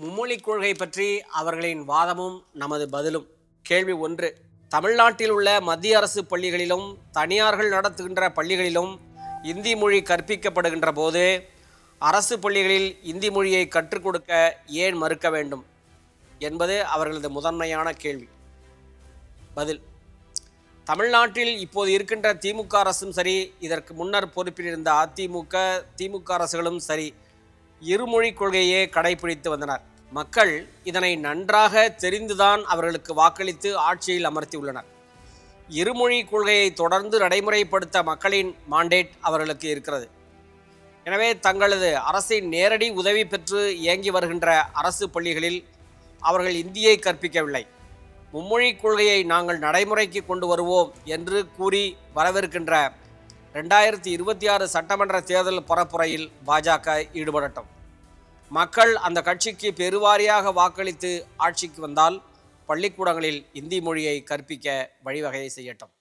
மும்மொழிக் கொள்கை பற்றி அவர்களின் வாதமும் நமது பதிலும். கேள்வி 1. தமிழ்நாட்டில் உள்ள மத்திய அரசு பள்ளிகளிலும் தனியார்கள் நடத்துகின்ற பள்ளிகளிலும் இந்தி மொழி கற்பிக்கப்படுகின்ற போது அரசு பள்ளிகளில் இந்தி மொழியை கற்றுக் கொடுக்க ஏன் மறுக்க வேண்டும் என்பது அவர்களது முதன்மையான கேள்வி. பதில்: தமிழ்நாட்டில் இப்போது இருக்கின்ற திமுக அரசும் சரி, இதற்கு முன்னர் பொறுப்பில் இருந்த அதிமுக, திமுக அரசுகளும் சரி, இருமொழிக் கொள்கையே கடைபிடித்து வந்தனர். மக்கள் இதனை நன்றாக தெரிந்துதான் அவர்களுக்கு வாக்களித்து ஆட்சியில் அமர்த்தியுள்ளனர். இருமொழி கொள்கையை தொடர்ந்து நடைமுறைப்படுத்த மக்களின் மாண்டேட் அவர்களுக்கு இருக்கிறது. எனவே தங்களது அரசின் நேரடி உதவி பெற்று இயங்கி வருகின்ற அரசு பள்ளிகளில் அவர்கள் இந்தியை கற்பிக்கவில்லை. மும்மொழிக் கொள்கையை நாங்கள் நடைமுறைக்கு கொண்டு வருவோம் என்று கூறி வரவிருக்கின்ற 2026 சட்டமன்ற தேர்தல் பரப்புரையில் பாஜக ஈடுபடட்டும். மக்கள் அந்த கட்சிக்கு பெருவாரியாக வாக்களித்து ஆட்சிக்கு வந்தால் பள்ளிக்கூடங்களில் இந்தி மொழியை கற்பிக்க வழிவகை செய்யட்டும்.